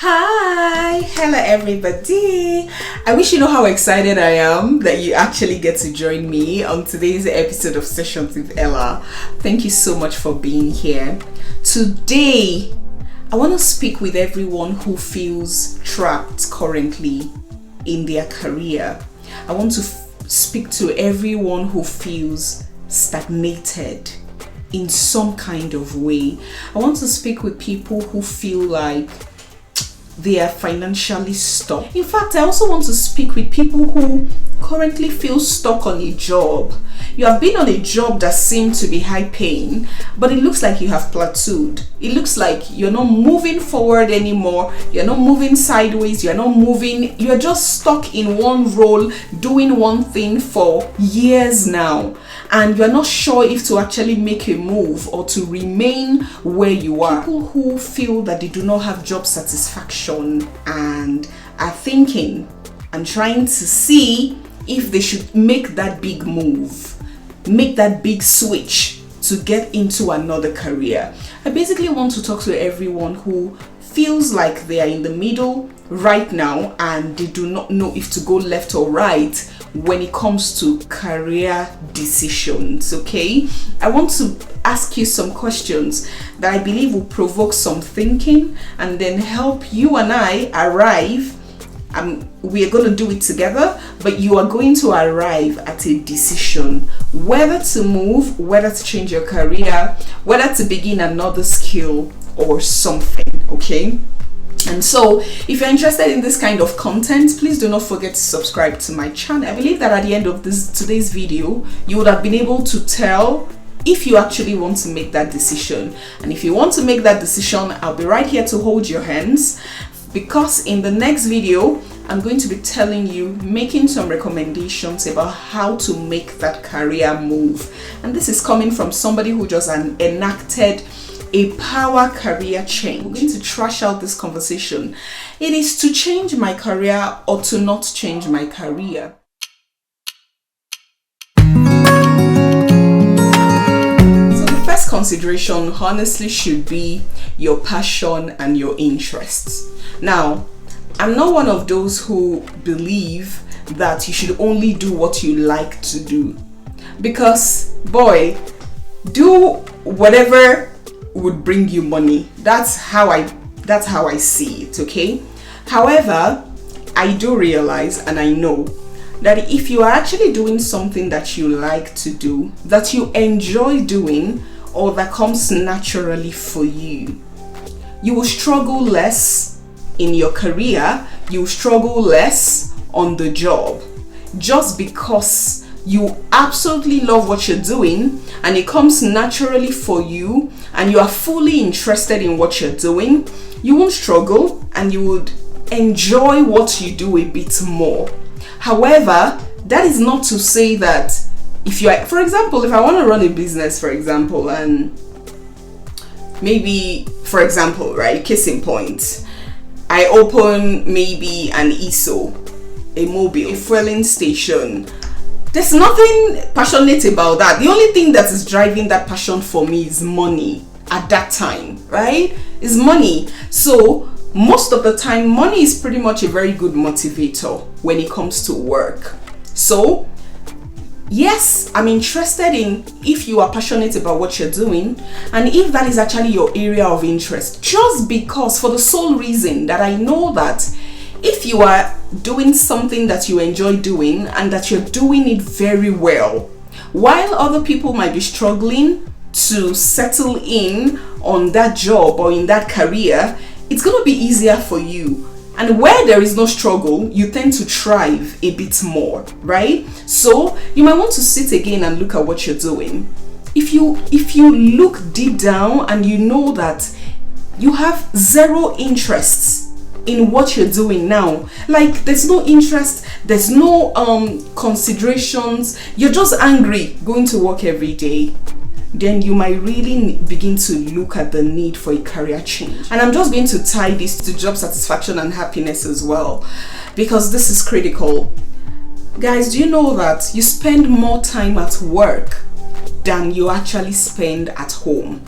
Hi, hello everybody. I wish you know how excited I am that you actually get to join me on today's episode of Sessions with Ella. Thank you so much for being here. Today, I want to speak with everyone who feels trapped currently in their career. I want to speak to everyone who feels stagnated in some kind of way. I want to speak with people who feel like they are financially stuck. In fact, I also want to speak with people who currently feel stuck on a job. You have been on a job that seemed to be high paying, but it looks like you have plateaued. It looks like you're not moving forward anymore. You're not moving sideways. You're not moving. You're just stuck in one role, doing one thing for years now. And you're not sure if to actually make a move or to remain where you are. People who feel that they do not have job satisfaction and are thinking and trying to see if they should make that big move, make that big switch to get into another career. I basically want to talk to everyone who feels like they are in the middle right now and they do not know if to go left or right when it comes to career decisions. Okay, I want to ask you some questions that I believe will provoke some thinking and then help you and I arrive. We are going to do it together, but you are going to arrive at a decision whether to move, whether to change your career, whether to begin another skill or something. Okay, and so if you're interested in this kind of content, please do not forget to subscribe to my channel. I believe that at the end of today's video, you would have been able to tell if you actually want to make that decision. And if you want to make that decision, I'll be right here to hold your hands, because in the next video I'm going to be telling you, making some recommendations about how to make that career move. And this is coming from somebody who just enacted a power career change. We're going to trash out this conversation. It is to change my career or to not change my career. So the first consideration honestly should be your passion and your interests. Now, I'm not one of those who believe that you should only do what you like to do, because boy, do whatever would bring you money. That's how I see it. Okay, however, I do realize and I know that if you are actually doing something that you like to do, that you enjoy doing, or that comes naturally for you, you will struggle less in your career, you struggle less on the job. Just because you absolutely love what you're doing and it comes naturally for you and you are fully interested in what you're doing, you won't struggle and you would enjoy what you do a bit more. However, that is not to say that if you are, for example, if I want to run a business, for example, and maybe, for example, right, case in point, I open maybe an ESO, a mobile, a fueling station. There's nothing passionate about that. The only thing that is driving that passion for me is money at that time, right? Is money. So most of the time, money is pretty much a very good motivator when it comes to work. So yes, I'm interested in if you are passionate about what you're doing and if that is actually your area of interest, just because, for the sole reason that I know that if you are doing something that you enjoy doing and that you're doing it very well, while other people might be struggling to settle in on that job or in that career, it's going to be easier for you. And where there is no struggle, you tend to thrive a bit more, right? So you might want to sit again and look at what you're doing. If you look deep down and you know that you have zero interests in what you're doing now, like there's no interest, there's no considerations, you're just angry going to work every day, then you might really begin to look at the need for a career change. And I'm just going to tie this to job satisfaction and happiness as well, because this is critical. Guys, do you know that you spend more time at work than you actually spend at home?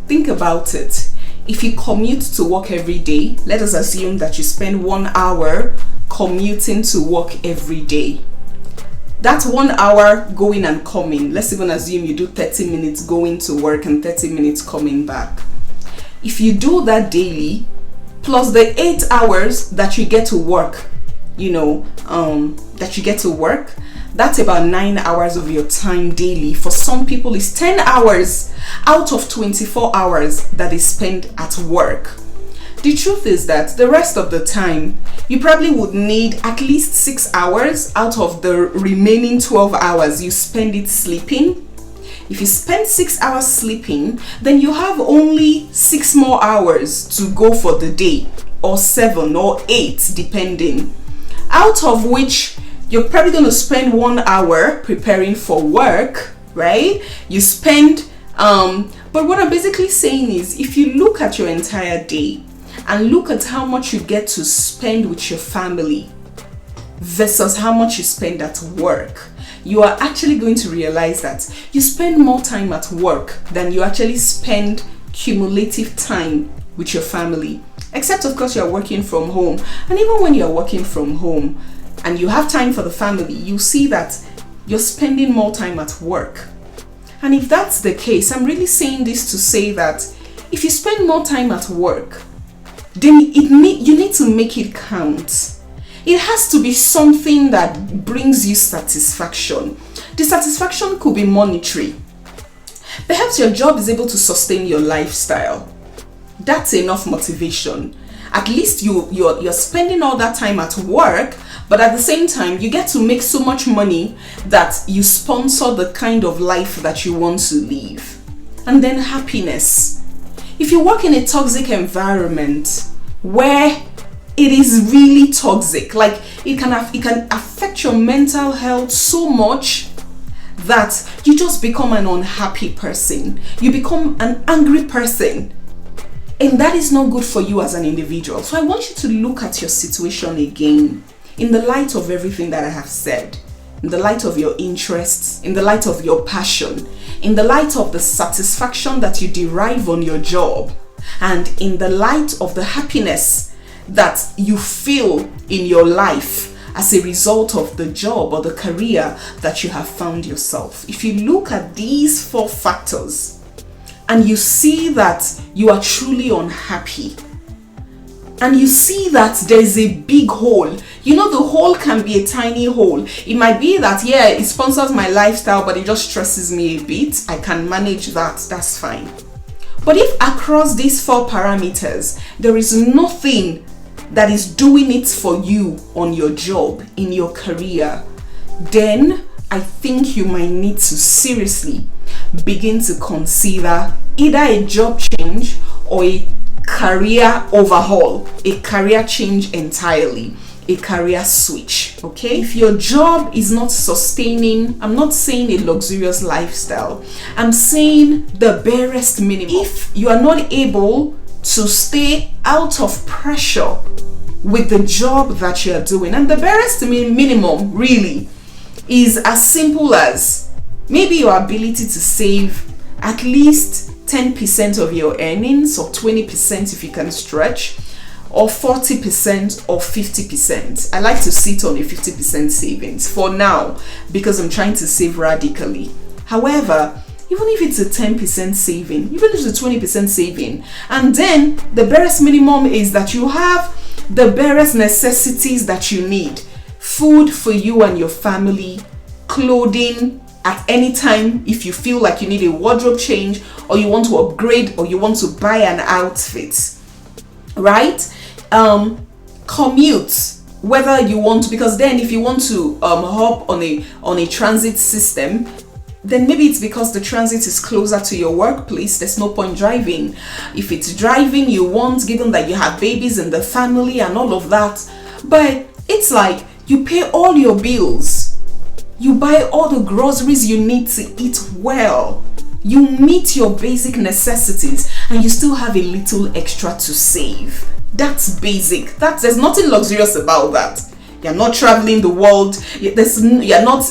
Think about it. if you commute to work every day, let us assume that you spend 1 hour commuting to work every day. That's 1 hour going and coming. Let's even assume you do 30 minutes going to work and 30 minutes coming back. If you do that daily, plus the 8 hours that you get to work, that's about 9 hours of your time daily. For some people, it's 10 hours out of 24 hours that is spent at work. The truth is that the rest of the time, you probably would need at least 6 hours out of the remaining 12 hours you spend it sleeping. If you spend 6 hours sleeping, then you have only 6 more hours to go for the day, or 7 or 8, depending. Out of which you're probably going to spend 1 hour preparing for work, right? You spend, but what I'm basically saying is, if you look at your entire day and look at how much you get to spend with your family versus how much you spend at work, you are actually going to realize that you spend more time at work than you actually spend cumulative time with your family. Except, of course, you're working from home. And even when you're working from home and you have time for the family, you see that you're spending more time at work. And if that's the case, I'm really saying this to say that if you spend more time at work, then you need to make it count. It has to be something that brings you satisfaction. The satisfaction could be monetary. Perhaps your job is able to sustain your lifestyle. That's enough motivation. At least you're spending all that time at work, but at the same time, you get to make so much money that you sponsor the kind of life that you want to live. And then happiness. If you work in a toxic environment where it is really toxic, like it can affect your mental health so much that you just become an unhappy person. You become an angry person. And that is not good for you as an individual. So I want you to look at your situation again in the light of everything that I have said, in the light of your interests, in the light of your passion, in the light of the satisfaction that you derive on your job, and in the light of the happiness that you feel in your life as a result of the job or the career that you have found yourself. If you look at these 4 factors and you see that you are truly unhappy, and you see that there's a big hole, the hole can be a tiny hole. It might be that, it sponsors my lifestyle, but it just stresses me a bit. I can manage that, that's fine. But if across these 4 parameters, there is nothing that is doing it for you on your job, in your career, then I think you might need to seriously begin to consider either a job change or a career overhaul, a career change entirely, a career switch. Okay, if your job is not sustaining, I'm not saying a luxurious lifestyle, I'm saying the barest minimum. If you are not able to stay out of pressure with the job that you are doing, and the barest minimum really is as simple as maybe your ability to save at least 10% of your earnings, or 20% if you can stretch, or 40% or 50%. I like to sit on a 50% savings for now because I'm trying to save radically. However, even if it's a 10% saving, even if it's a 20% saving, and then the barest minimum is that you have the barest necessities that you need: food for you and your family, clothing at any time if you feel like you need a wardrobe change, or you want to upgrade, or you want to buy an outfit, right? Commute, whether you want to, because then if you want to hop on a transit system, then maybe it's because the transit is closer to your workplace. There's no point driving. If it's driving you want, given that you have babies in the family and all of that, but it's like you pay all your bills, you buy all the groceries you need to eat well, you meet your basic necessities, and you still have a little extra to save. That's basic. There's nothing luxurious about that. You're not traveling the world. You're not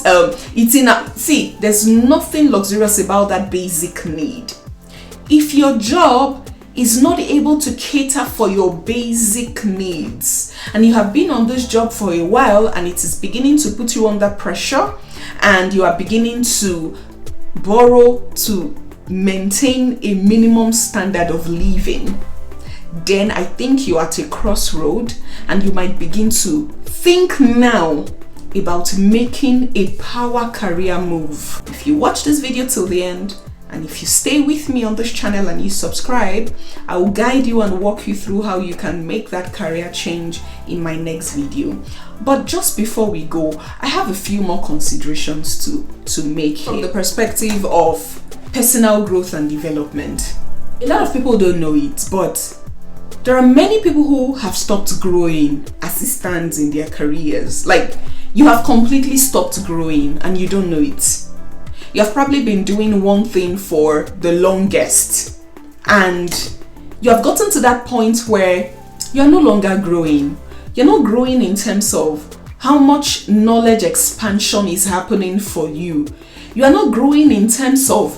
eating out. There's nothing luxurious about that basic need. If your job is not able to cater for your basic needs, and you have been on this job for a while and it is beginning to put you under pressure, and you are beginning to borrow to maintain a minimum standard of living, then I think you're at a crossroad and you might begin to think now about making a power career move. If you watch this video till the end, and if you stay with me on this channel and you subscribe, I will guide you and walk you through how you can make that career change in my next video. But just before we go, I have a few more considerations to make here. From the perspective of personal growth and development. A lot of people don't know it, but there are many people who have stopped growing as it stands in their careers. Like, you have completely stopped growing and you don't know it. You have probably been doing one thing for the longest, and you have gotten to that point where you're no longer growing. You're not growing in terms of how much knowledge expansion is happening for you. You are not growing in terms of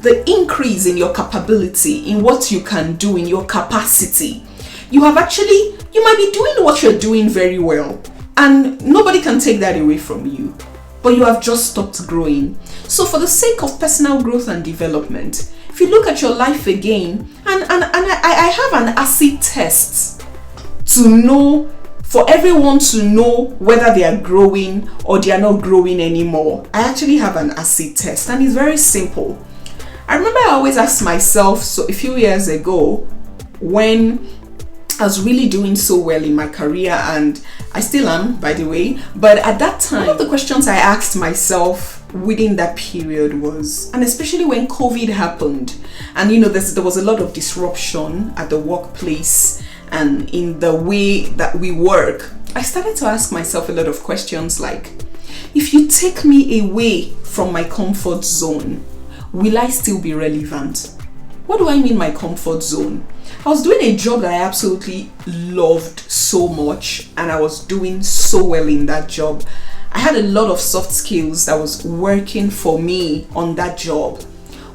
the increase in your capability, in what you can do, in your capacity. You might be doing what you're doing very well, and nobody can take that away from you, but you have just stopped growing. So for the sake of personal growth and development, if you look at your life again, and I have an acid test to know, for everyone to know whether they are growing or they are not growing anymore. I actually have an acid test, and it's very simple. I remember I always asked myself, so a few years ago, when I was really doing so well in my career, and I still am, by the way, but at that time, one of the questions I asked myself within that period was, and especially when COVID happened, and there was a lot of disruption at the workplace and in the way that we work, I started to ask myself a lot of questions like, if you take me away from my comfort zone, will I still be relevant? What do I mean my comfort zone? I was doing a job that I absolutely loved so much, and I was doing so well in that job. I had a lot of soft skills that was working for me on that job.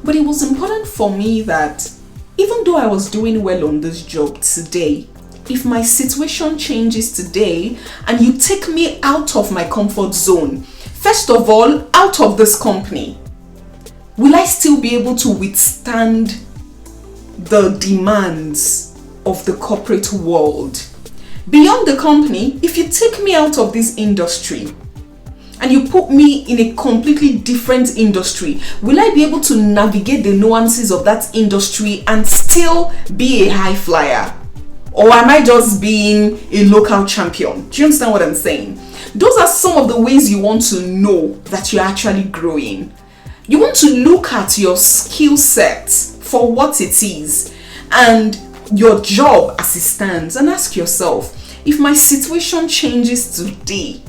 But it was important for me that even though I was doing well on this job today, if my situation changes today and you take me out of my comfort zone, first of all, out of this company, will I still be able to withstand the demands of the corporate world? Beyond the company, if you take me out of this industry and you put me in a completely different industry, will I be able to navigate the nuances of that industry and still be a high flyer? Or am I just being a local champion? Do you understand what I'm saying? Those are some of the ways you want to know that you're actually growing. You want to look at your skill set for what it is and your job as it stands, and ask yourself, if my situation changes today,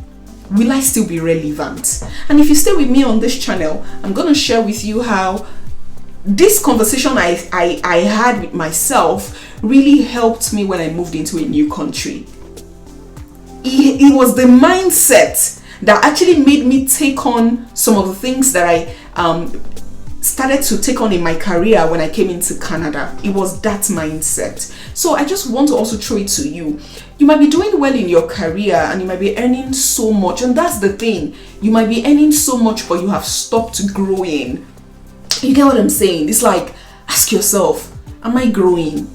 will I still be relevant? And if you stay with me on this channel, I'm going to share with you how this conversation I had with myself really helped me when I moved into a new country. It was the mindset that actually made me take on some of the things that I started to take on in my career when I came into Canada. It was that mindset. So I just want to also throw it to you. You might be doing well in your career and you might be earning so much, and that's the thing. You might be earning so much, but you have stopped growing. You get what I'm saying? It's like, ask yourself, am I growing?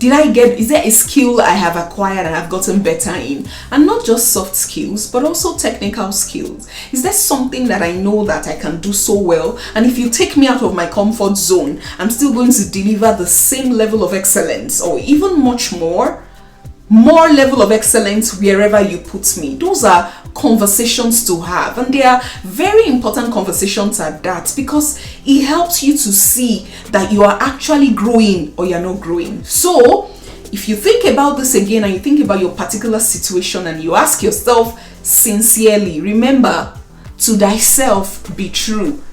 Is there a skill I have acquired and I've gotten better in? And not just soft skills, but also technical skills. Is there something that I know that I can do so well? And if you take me out of my comfort zone, I'm still going to deliver the same level of excellence, or even much more level of excellence wherever you put me. Those are conversations to have, and they are very important conversations at that, because it helps you to see that you are actually growing or you're not growing. So if you think about this again and you think about your particular situation and you ask yourself sincerely, remember, to thyself be true.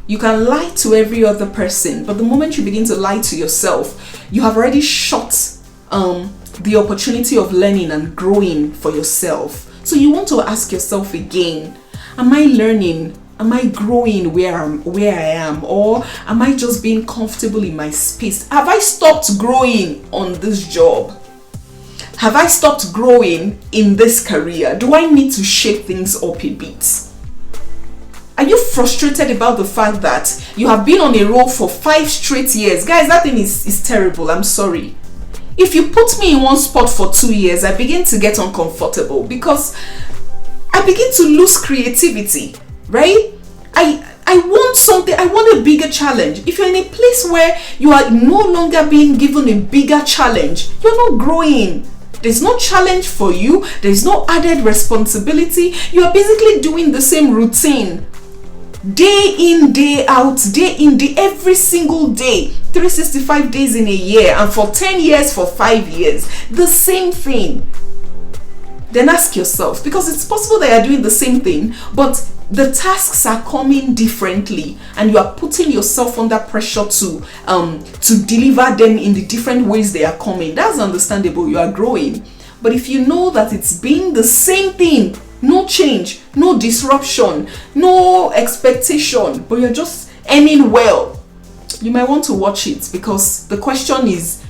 You can lie to every other person, but the moment you begin to lie to yourself, you have already shut the opportunity of learning and growing for yourself. So you want to ask yourself again, am I learning Am I growing where I am, or am I just being comfortable in my space? Have I stopped growing on this job? Have I stopped growing in this career? Do I need to shake things up a bit? Are you frustrated about the fact that you have been on a roll for 5 straight years? Guys, that thing is terrible. I'm sorry. If you put me in one spot for 2 years, I begin to get uncomfortable because I begin to lose creativity, right? I want something, I want a bigger challenge. If you're in a place where you are no longer being given a bigger challenge, you're not growing. There's no challenge for you. There's no added responsibility. You are basically doing the same routine. Day in, day out, every single day, 365 days in a year, and for 10 years, for 5 years, the same thing. Then ask yourself, because it's possible that you're doing the same thing, but the tasks are coming differently, and you are putting yourself under pressure to deliver them in the different ways they are coming. That's understandable. You are growing. But if you know that it's being the same thing, no change, no disruption, no expectation, but you're just earning well, you might want to watch it, because the question is,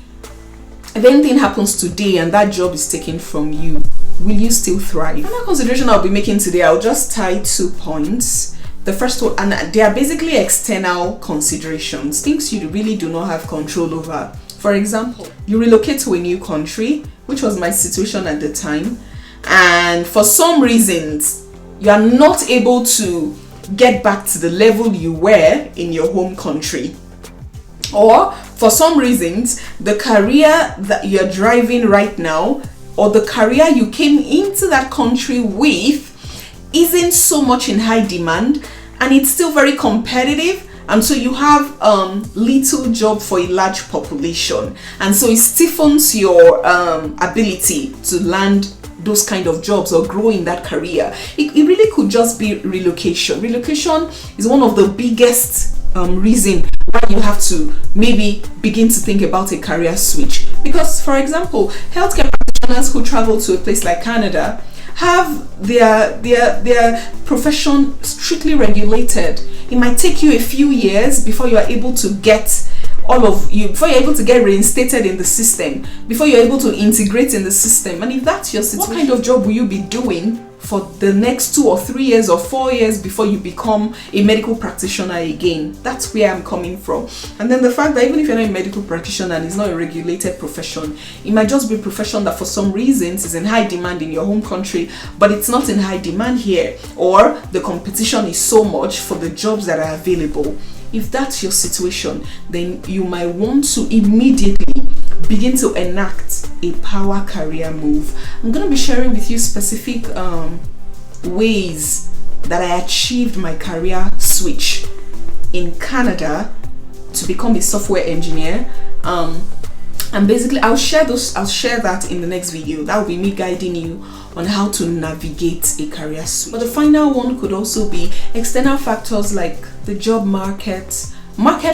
if anything happens today and that job is taken from you, will you still thrive? Another consideration I'll be making today, I'll just tie 2 points. The first one, and they are basically external considerations, things you really do not have control over. For example, you relocate to a new country, which was my situation at the time, and for some reasons you are not able to get back to the level you were in your home country, or for some reasons the career that you're driving right now, or the career you came into that country with, isn't so much in high demand and it's still very competitive, and so you have little job for a large population, and so it stiffens your ability to land those kind of jobs or grow in that career. It really could just be relocation. Relocation is one of the biggest reason why you have to maybe begin to think about a career switch. Because, for example, healthcare practitioners who travel to a place like Canada have their profession strictly regulated. It might take you a few years before you are able to get before you're able to get reinstated in the system, before you're able to integrate in the system. And if that's your situation, what kind of job will you be doing for the next 2 or 3 years or 4 years before you become a medical practitioner again? That's where I'm coming from. And then the fact that even if you're not a medical practitioner and it's not a regulated profession, it might just be a profession that for some reasons is in high demand in your home country, but it's not in high demand here, or the competition is so much for the jobs that are available. If that's your situation, then you might want to immediately begin to enact a power career move. I'm going to be sharing with you specific ways that I achieved my career switch in Canada to become a software engineer. And basically I'll share that in the next video. That will be me guiding you on how to navigate a career switch. But the final one could also be external factors like the job market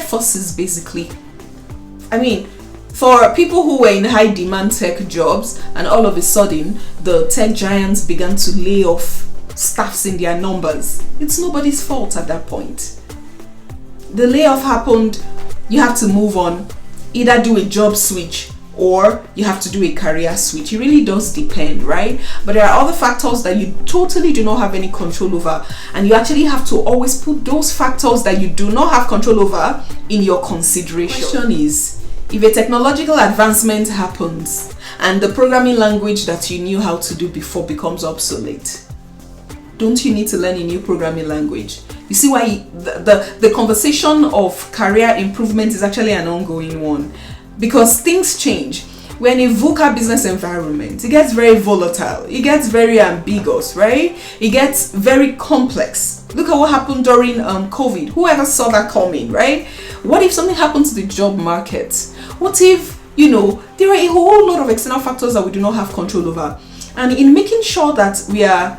forces, basically. I mean, for people who were in high demand tech jobs and all of a sudden the tech giants began to lay off staffs in their numbers, it's nobody's fault at that point. The layoff happened, you have to move on, either do a job switch or you have to do a career switch. It really does depend, right? But there are other factors that you totally do not have any control over, and you actually have to always put those factors that you do not have control over in your consideration. The question is, if a technological advancement happens and the programming language that you knew how to do before becomes obsolete, don't you need to learn a new programming language? You see why the conversation of career improvement is actually an ongoing one, because things change. We're in a VUCA business environment. It gets very volatile. It gets very ambiguous, right? It gets very complex. Look at what happened during COVID. Whoever saw that coming, right? What if something happened to the job market? What if, there are a whole lot of external factors that we do not have control over. And in making sure that we are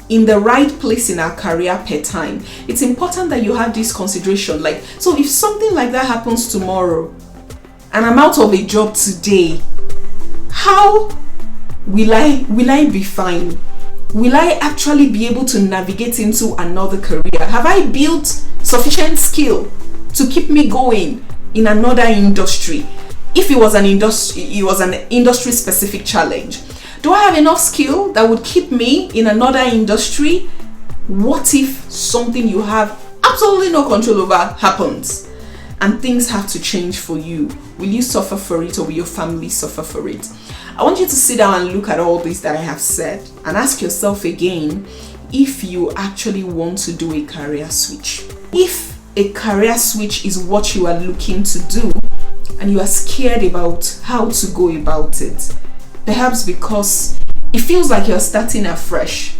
in the right place in our career per time, it's important that you have this consideration. Like, so if something like that happens tomorrow and I'm out of a job today, how will I be fine? Will I actually be able to navigate into another career? Have I built sufficient skill to keep me going in another industry? If it was an industry specific challenge, do I have enough skill that would keep me in another industry? What if something you have absolutely no control over happens and things have to change for you? Will you suffer for it, or will your family suffer for it? I want you to sit down and look at all this that I have said and ask yourself again if you actually want to do a career switch. If a career switch is what you are looking to do and you are scared about how to go about it, perhaps because it feels like you're starting afresh.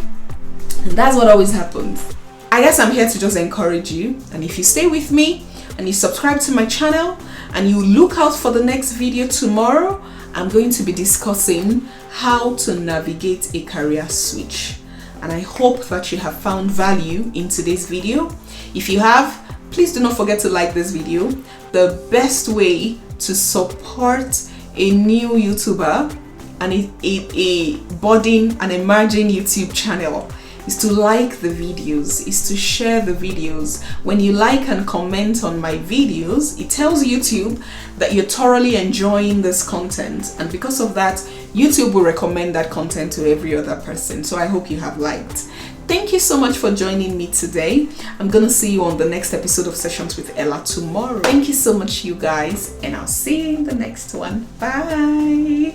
And that's what always happens. I guess I'm here to just encourage you, and if you stay with me and you subscribe to my channel and you look out for the next video tomorrow, I'm going to be discussing how to navigate a career switch. And I hope that you have found value in today's video. If you have, please do not forget to like this video. The best way to support a new YouTuber and a budding and emerging YouTube channel is to like the videos, is to share the videos. When you like and comment on my videos, it tells YouTube that you're thoroughly enjoying this content, and because of that, YouTube will recommend that content to every other person. So I hope you have liked. Thank you so much for joining me today. I'm gonna see you on the next episode of Sessions with Ella tomorrow. Thank you so much, you guys, and I'll see you in the next one. Bye.